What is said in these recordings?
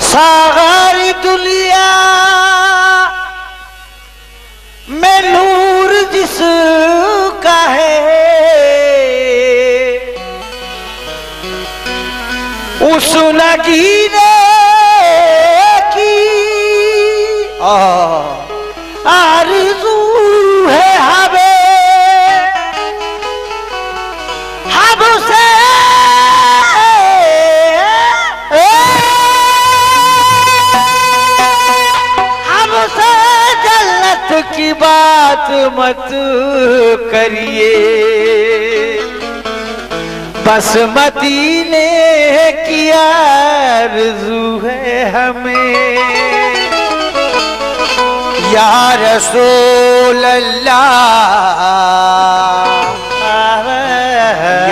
सारी दुनिया में नूर जिसका है उस नगीने की आरज़ू है हमें हमसे जन्नत की बात मत करिए, बस मदीने की आरज़ू है हमें। या रसूल अल्लाह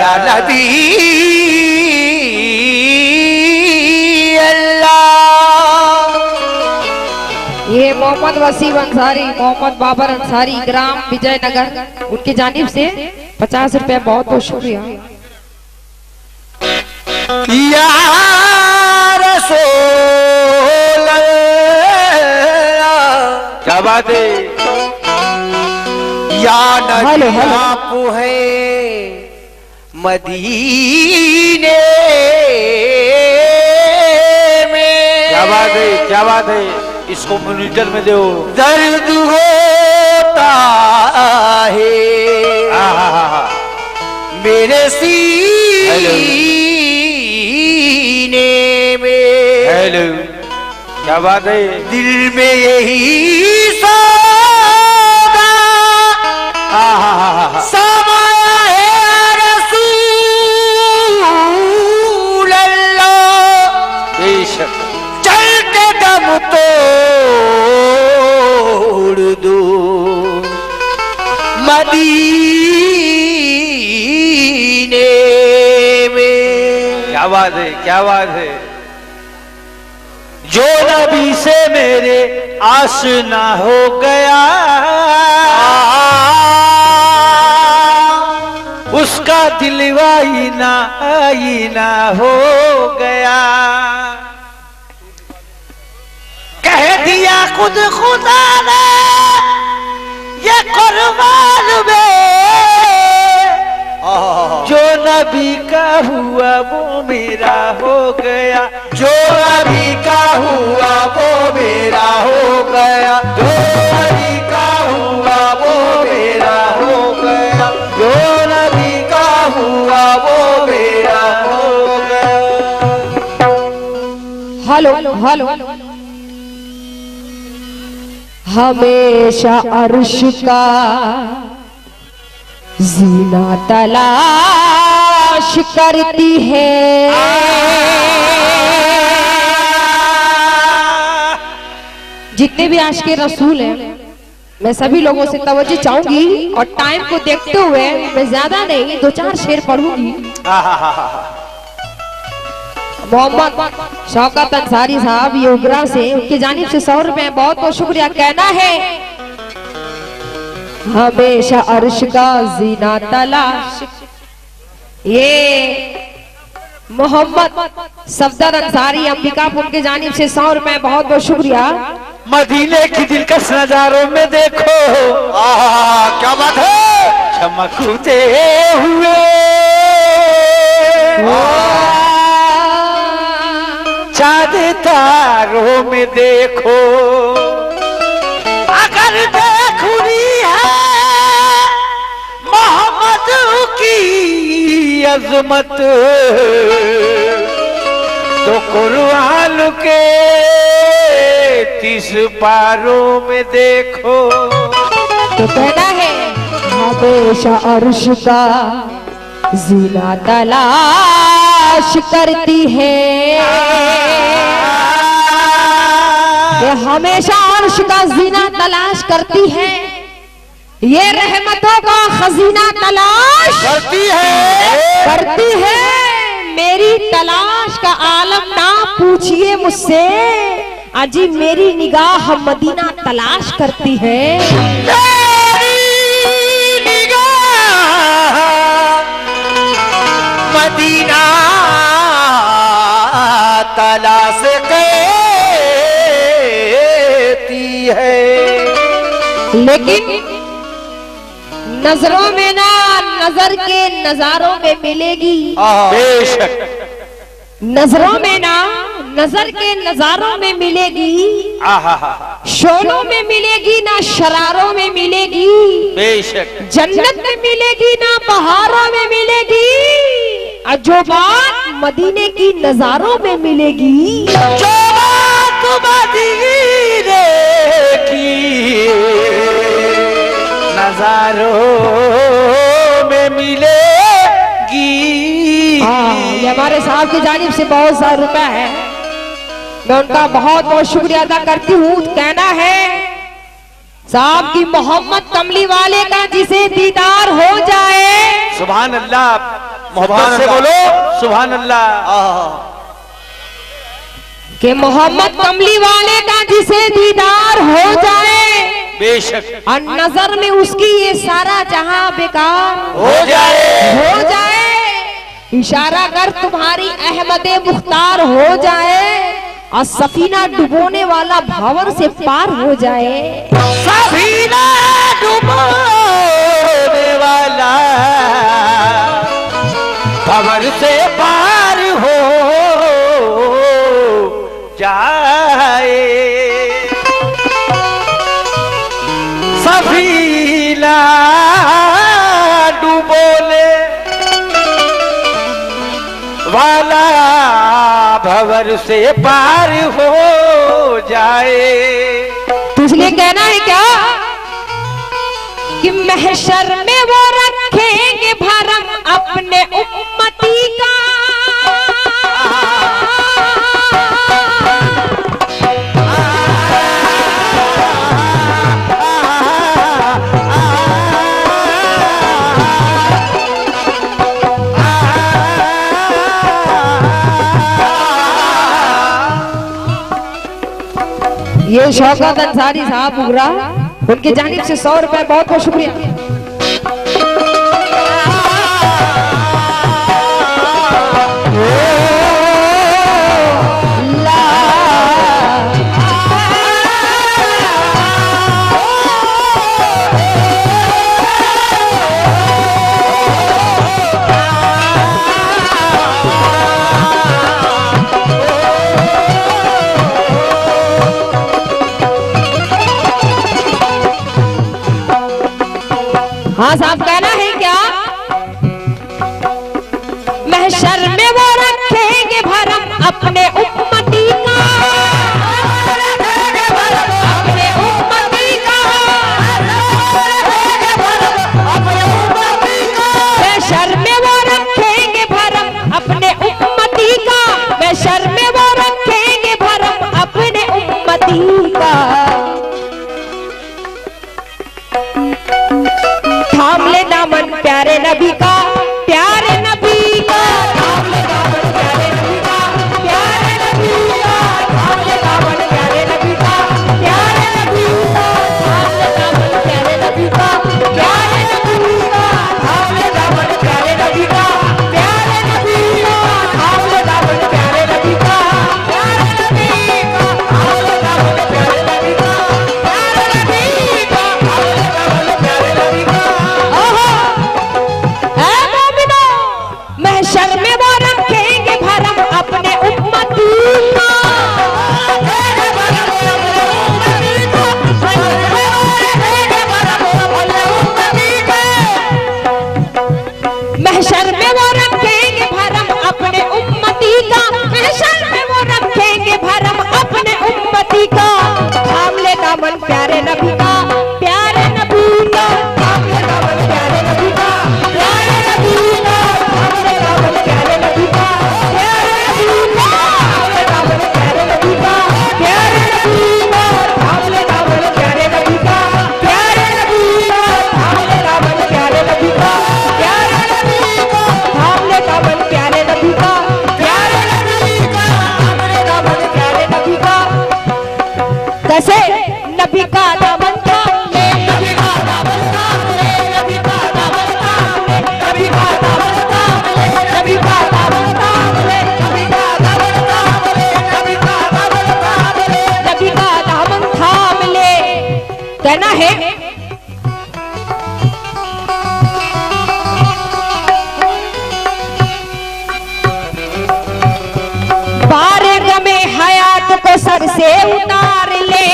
या नबी ये मोहम्मद वसीम अंसारी, मोहम्मद बाबर अंसारी, ग्राम विजयनगर, उनकी जानिब से 50 रुपए बहुत बहुत शुक्रिया। या रसूल अल्लाह, क्या बात है। या नबी आप है मदीने में, क्या बात है, क्या बात है। इसको मॉनिटर में दो। दर्द होता है मेरे सीने में। हेलो, क्या बात है। दिल में यही सौदा समाया है रसूल अल्लाह। बेशक चलते दम तोड़ दो मदीने में। क्या बात है, क्या बात है। जो नबी से मेरे आशना हो गया उसका दिलवा आईना हो गया। कह दिया खुद खुदा ने ये कुर्बान में, जो नबी का हुआ वो मेरा हो गया। जो नबी का हुआ वो मेरा हो गया। जो नबी का हुआ वो मेरा हो गया। जो नबी का हुआ वो मेरा हो गया। Hello hello. हमेशा अर्श का जीना तलाश करती है, जितने भी आज के रसूल हैं मैं सभी लोगों से तवज्जो चाहूंगी और टाइम को देखते हुए मैं ज्यादा नहीं 2-4 शेर पढ़ूंगी। मोहम्मद शौकत अंसारी साहब योगरा से, उनकी जानिब से 100 रुपए बहुत बहुत शुक्रिया। कहना है हमेशा अर्श का जीना तलाश। ये मोहम्मद सफदर अंसारी अंबिकापुर की जानिब से 100 रुपए बहुत बहुत शुक्रिया। मदीने की दिलकश नजारों में देखो क्या बात है। चमकते हुए चाँद तारों में देखो, अगर देखुनी है मोहम्मद की अजमत तो कुरान के 30 पारों में देखो। तो कहना है हमेशा अर्श का जीना तलाश करती है, ये हमेशा अर्श का जीना तलाश करती है, ये रहमतों का खजीना तलाश करती है। मेरी तलाश का आलम ना पूछिए मुझसे, अजी मेरी निगाह मदीना तलाश करती है। मदीना तलाश करती है, लेकिन नजरों में ना, नजर के नजारों में मिलेगी। बेशक नजरों में ना, नजर के नजारों में मिलेगी, शोलों में मिलेगी ना, शरारों में मिलेगी। बेशक जन्नत में मिलेगी ना, बहारों में मिलेगी। और जो बात मदीने की नजारों में मिलेगी, जो बात मदीने की नजारों में मिलेगी। ये हमारे साहब की जानिब से बहुत सारा रुपया है, मैं उनका बहुत बहुत शुक्रिया अदा करती हूँ। कहना है साहब की मोहम्मद कमली वाले का जिसे दीदार हो जाए, सुभान अल्लाह, मोहब्बत से बोलो सुभान अल्लाह। कि मोहम्मद कमली वाले का जिसे दीदार हो जाए, बेशक और नजर में उसकी ये सारा जहां बेकार हो जाए। इशारा कर तुम्हारी अहमदे मुख्तार हो जाए, और सफीना डुबोने वाला भावर से पार हो जाए। सफीना डुबोने वाला भावर से पार हो जाए। सफीना डुबोने वाला भंवर से पार हो जाए। तो इसलिए कहना है क्या कि महशर में वो रखेंगे भरम अपने उम्मती का, ये शौकत अंसारी साहब उगरा, उनकी जानिब से 100 रुपए बहुत बहुत शुक्रिया। हाँ साहब, कहना है क्या महशर में वो रखेंगे भरम अपने उम्मती का, अपने उम्मती का, महशर में वो रखेंगे भरम अपने उम्मती का, महशर में वो रखेंगे भरम अपने उम्मती का। थाम ले दामन प्यारे नबी का, प्यारे नबी का, थाम ले दामन प्यारे नबी का, प्यारे नबी का, थाम ले दामन प्यारे नबी का, प्यारे नबी का, थाम ले दामन प्यारे नबी का, प्यारे नबी का, थाम ले दामन प्यारे नबी का, प्यारे नबी का, थाम ले दामन प्यारे नबी का, प्यारे नबी का, थाम ले दामन प्यारे नबी का, प्यारे नबी का, थाम ले दामन प्यारे नबी का। है, बारे गमे हयात को सर से उतार ले,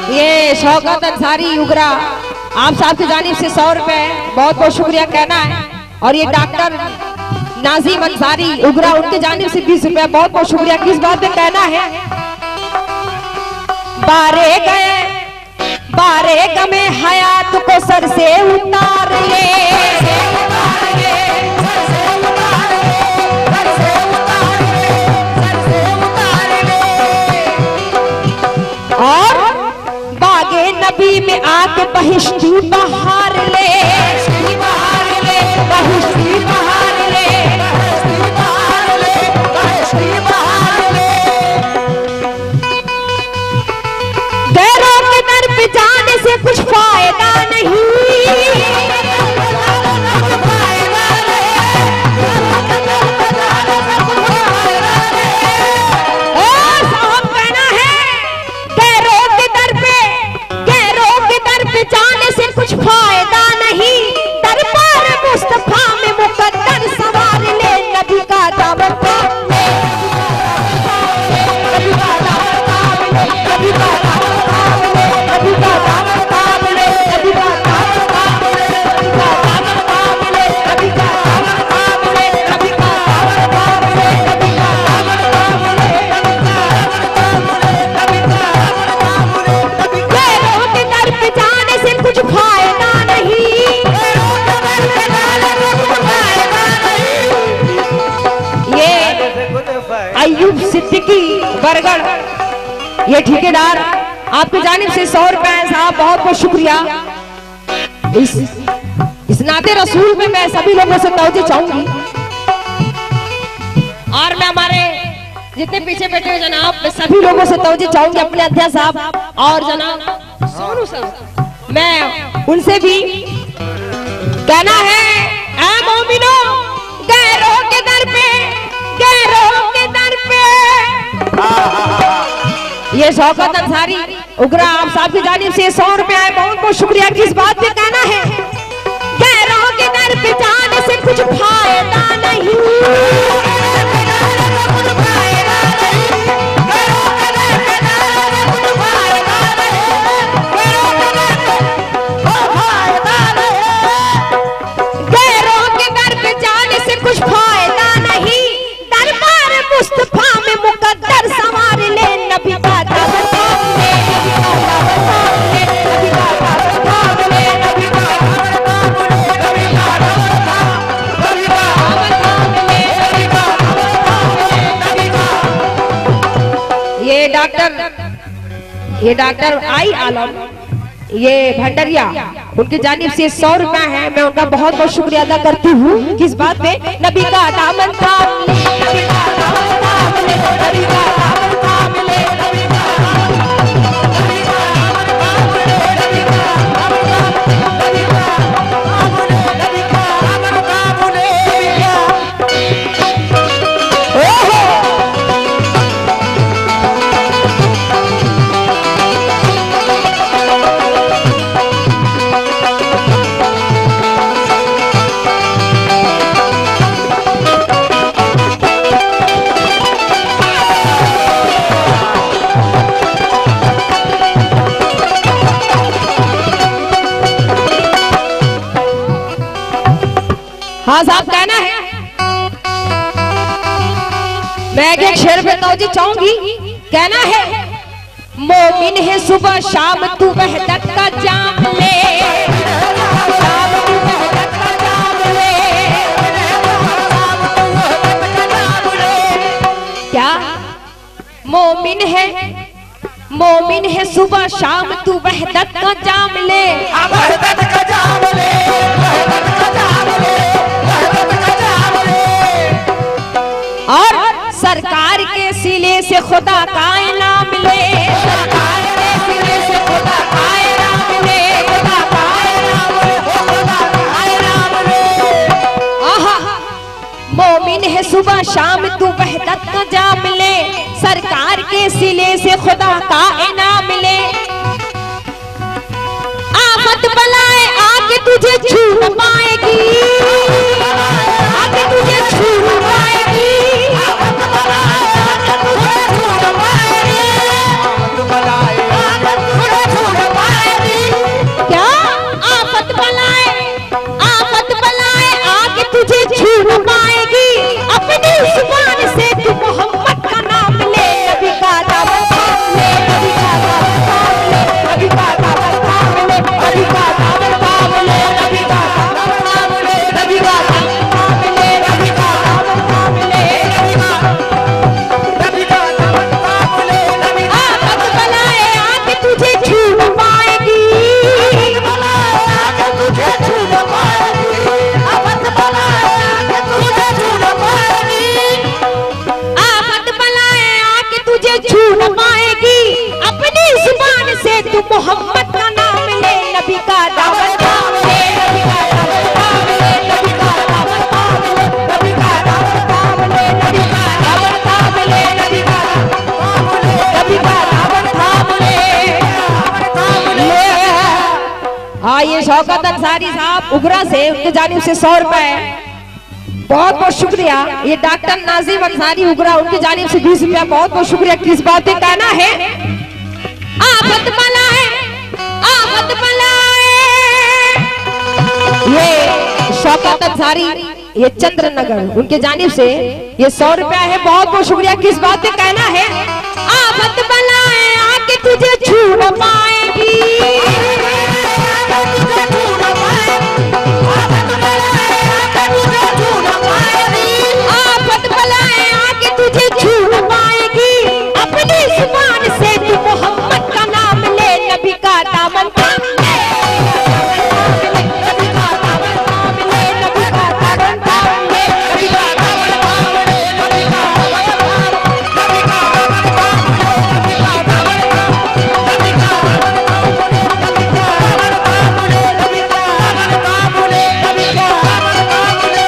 ये शौकत अंसारी उगरा आप साहब की जानिब से 100 रुपए बहुत बहुत शुक्रिया कहना है। और ये डॉक्टर नाजिम अंसारी उगरा उनकी जानिब से 20 रुपए बहुत बहुत शुक्रिया। किस बात पे कहना है, बारे गमे हयात को सर से उतार ले, और बागे नबी में आके बहिश्ती बहार ले, बहिश्ती बहार ले, बहिश्ती बहार ले। गैरों के दर पे जाने से कुछ फायदा नहीं, जाने से कुछ फायदा नहीं, दरबार मुस्तफा में मुकद्दर सवार ले, नबी का दामन थाम ले, नबी का दामन थाम ले, नबी का दामन थाम ले, नबी का दामन थाम ले, नबी का दामन थाम ले, नबी का दामन थाम ले, नबी का दामन थाम ले, नबी का दामन थाम ले, नबी का दामन थाम ले, नबी का दामन थाम ले, नबी का गैरों के दर पे जाने से कुछ फायदा नहीं, ये अय्यूब सिद्दीकी बरगढ़ ये ठेकेदार आपकी जानिब से 100 रुपए साहब बहुत बहुत शुक्रिया। इस नाते रसूल में मैं सभी लोगों से तवज्जो चाहूंगी, और मैं हमारे जितने पीछे बैठे हुए जनाब मैं सभी लोगों से तवज्जो चाहूंगी, अपने अध्यक्ष साहब और जनाब सोनू साहब, मैं उनसे भी कहना है, ऐ मोमिनो गैरों के दर पे, गैरों के दर पे। ये शौकत अंसारी उगरा आप साहब की जानिब से 100 रुपए आए, बहुत बहुत शुक्रिया। किस बात पे कहना है, गैरों के दर पे जाने से कुछ फायदा नहीं, कुछ फायदा नहीं, दरबार मुस्तफा में मुकद्दर संवार ले, नबी का दामन थाम ले, नबी का दामन थाम ले, नबी का दामन थाम ले, नबी का दामन थाम ले, नबी का दामन थाम ले, नबी का दामन थाम ले, नबी का। ये डॉक्टर आई आलम ये भंडरिया उनकी जानिब से 100 रुपए है, मैं उनका बहुत बहुत शुक्रिया अदा करती हूँ। किस बात पे, नबी का दामन थाम ले, नबी का दामन थाम ले, नबी का दामन थाम ले, नबी का दामन थाम ले, नबी का दामन थाम ले, नबी का दामन थाम ले, नबी का दामन थाम ले, हाँ साहब कहना है, मैं एक शेर पे तवज्जो चाहूंगी, कहना है, मोमिन है सुबह शाम तू वहदत का जाम ले, शाम तू वहदत का जाम ले, शाम तू वहदत का जाम ले। क्या मोमिन है सुबह शाम तू वहदत का जाम ले, वहदत का जाम ले, वहदत का जाम ले, और सरकार के सिले से खुदा का इनाम ले, सरकार के सिले से खुदा का इनाम ले, खुदा का इनाम ले, खुदा का इनाम ले। आहा मोमिन है सुबह शाम सिले से खुदा का इनाम मिले। आफत बलाए आके तुझे छू न पाएगी, आके तुझे छू न पाएगी, आफत बलाए आके तुझे छू न पाएगी, आफत बलाए आके तुझे छू न पाएगी। क्या आफत बलाए आके तुझे छू न पाएगी, अपनी जुबान से तू मोहम्मद का नाम ले। नबी का दामन थाम ले, नबी का दामन थाम ले, नबी का दामन थाम ले, नबी का दामन थाम ले, नबी का दामन थाम ले, नबी का दामन थाम ले, नबी का दामन थाम ले, नबी का दामन थाम ले, नबी का आफत बलाए आके तुझे छू न पाएगी, आके तुझे छू न पाएगी, आफत बलाए आके तुझे छू न पाएगी, आफत बलाए आके तुझे छू न पाएगी, अपनी जुबान से तू मोहम्मद का नाम ले। नबी का दामन थाम ले, नबी का दामन थाम ले, नबी का दामन थाम ले, नबी का दामन थाम ले, नबी का दामन थाम ले, नबी का दामन थाम ले, थाम ले। हाँ, ये शौकत अंसारी साहब उगरा से, उनकी जानिब से 100 रुपए। बहुत बहुत शुक्रिया। ये डॉक्टर नाजिम अंसारी उगरा, उनकी जानिब से 20 रुपया। बहुत बहुत शुक्रिया। किस बात पे कहना है? आफत बलाए, आफत बलाए। ये शौकत अंसारी, ये चंद्रनगर, उनके जानिब से ये 100 रुपया है। बहुत बहुत शुक्रिया। किस बात पे कहना है? आफत बलाए आके तुझे छू न पाएगी, आफत बलाए आके तुझे छू न पाएगी, अपनी जुबान से तू मोहम्मद का नाम ले। नबी का दामन थाम ले, नबी का दामन थाम ले, नबी का दामन थाम ले, नबी का दामन थाम ले, नबी का दामन थाम ले, नबी का दामन थाम ले, नबी का दामन थाम ले, नबी का दामन थाम ले, नबी का दामन थाम ले, नबी का दामन थाम ले, नबी का दामन थाम ले।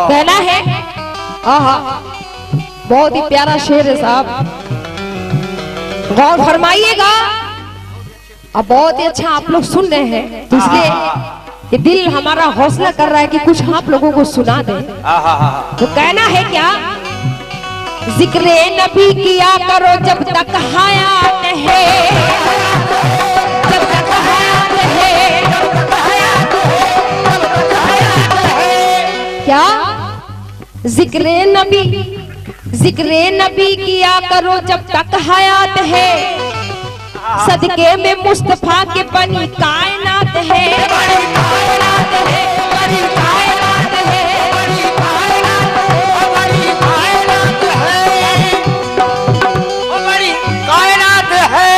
कहना है, आहा, बहुत ही प्यारा शेर है साहब, गौर फरमाइएगा। अब बहुत ही अच्छा आप लोग सुन रहे हैं, तो इसलिए ये दिल हमारा हौसला कर रहा है कि कुछ आप लोगों को सुना दे। तो कहना है क्या? जिक्रे नबी किया करो जब तक हयात है, जब तक हयात है, जब तक हयात है, जब तक हयात है। क्या? जिक्रे नबी किया करो जब तक हयात है, सदके में मुस्तफा के बनी कायनात है, बनी कायनात है, बनी कायनात है, बनी कायनात है, बनी कायनात है, बनी कायनात है।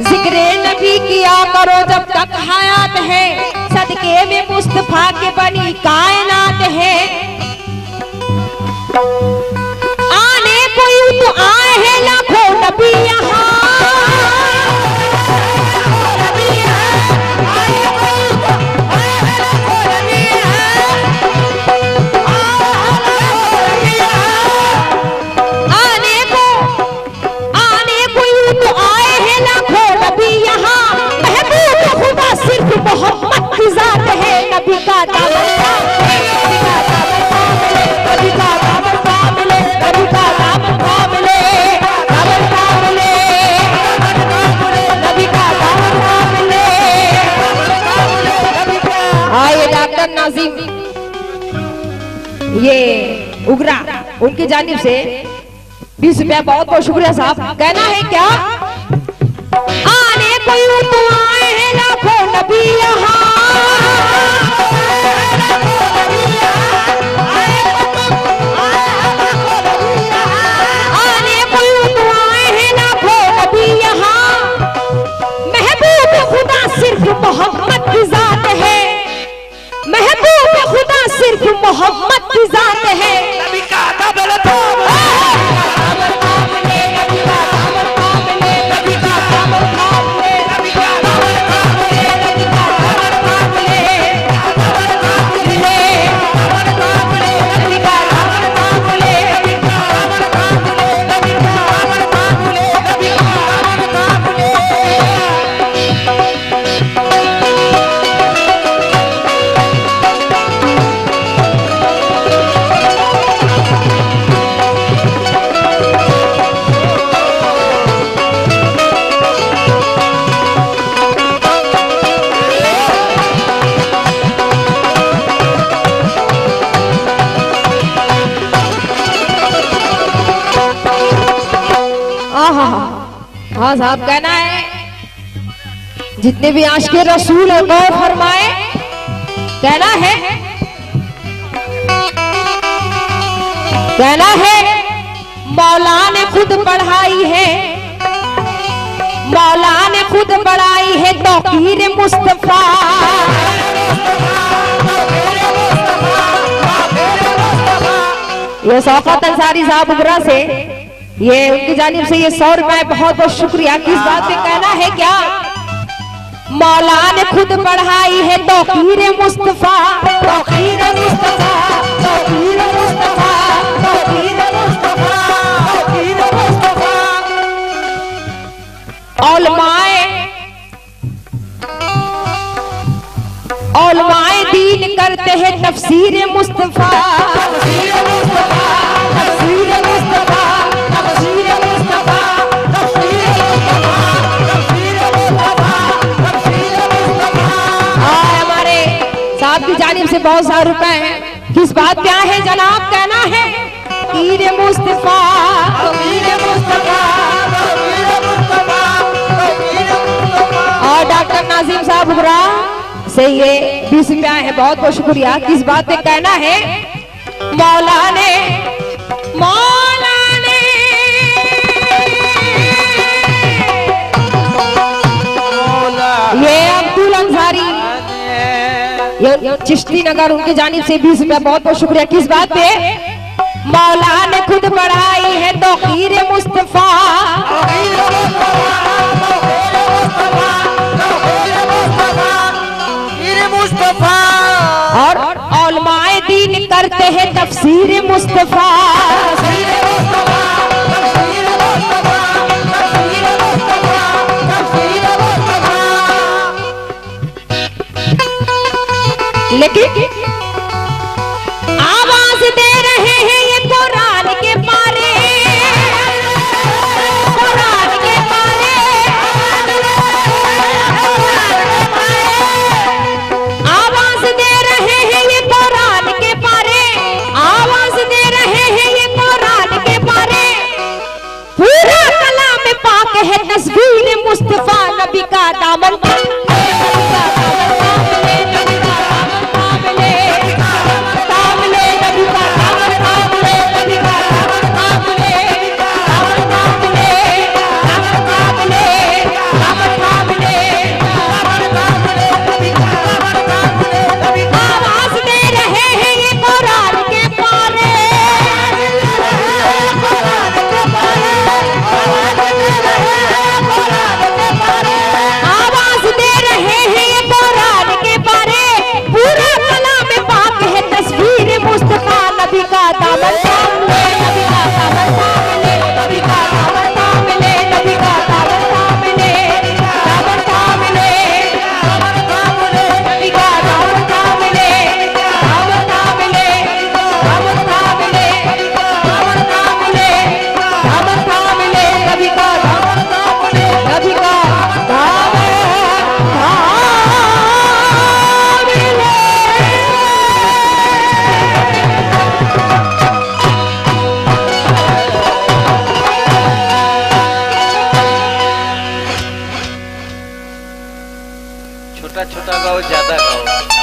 जिक्रे नबी किया करो जब तक हयात है, सदके में मुस्तफा के बनी कायनात है। आने कोई तो आए हैं लाखों नबी यहाँ, मोहम्मद की जात है। नबी का दामन थाम ले, नबी का दामन थाम ले, नबी का दामन थाम ले, नबी का दामन थाम ले, दामन थाम ले, नबी का दामन थाम ले, नबी का। ये डॉक्टर नाजिम, ये उगरा, उनकी जानिब से 20 रुपया। बहुत बहुत शुक्रिया साहब। कहना है क्या? आने कोई तो आए हैं लाखों नबी यहाँ, आने कोई तो आए हैं लाखों नबी यहाँ, महबूब खुदा सिर्फ मोहम्मद की जात है, महबूब खुदा सिर्फ मोहम्मद की जात है। नबी का दामन थाम हाँ हाँ हाँ साहब, कहना है जितने भी आशिक़े रसूल है गौर फरमाए। कहना है मौला ने खुद पढ़ाई है, मौला ने खुद बढ़ाई है तौकीर मुस्तफा। ये शौकत अंसारी साहब उबरा से, ये उनकी जानिब से ये 100 रुपए बहुत बहुत शुक्रिया। किस बात पे कहना है क्या? मौला ने खुद बढ़ाई है तौकीर मुस्तफा, तौकीर मुस्तफा, तौकीर मुस्तफा, तौकीर मुस्तफा, तौकीर मुस्तफा। औलमाए दीन करते हैं तफसीर मुस्तफा, तफसीर मुस्तफा, तफसीर मुस्तफा, तफसीर मुस्तफा, तफसीर मुस्तफा, तफसीर मुस्तफा, तफसीर मुस्तफा। और हमारे साहब की जानिब से बहुत सारे रुपए हैं। किस बात क्या है जनाब? कहना है तफसीर मुस्तफा, तफसीर मुस्तफा, तफसीर मुस्तफा, तफसीर मुस्तफा। और डॉक्टर नाजिम साहब उबरा से ये 20 रुपया है, बहुत बहुत शुक्रिया। किस बात पे कहना है? मौला ने ये अब्दुल अंसारी, ये चिश्ती नगर, उनकी जानिब से 20 रुपया, बहुत बहुत शुक्रिया। किस बात पे? मौला ने खुद बढ़ाई है तौकीर मुस्तफा, और औलमाए दीन करते हैं तफसीर मुस्तफा। लेकिन आवाज दे रहे हैं ये कुरान के पारे, कुरान के पारे, आवाज दे रहे हैं ये कुरान के पारे, आवाज दे रहे हैं ये कुरान के पारे। पूरा कलाम पाक है तस्वीर मुस्तफा, नबी का दामन छोटा छोटा गाओ, ज्यादा गाओ।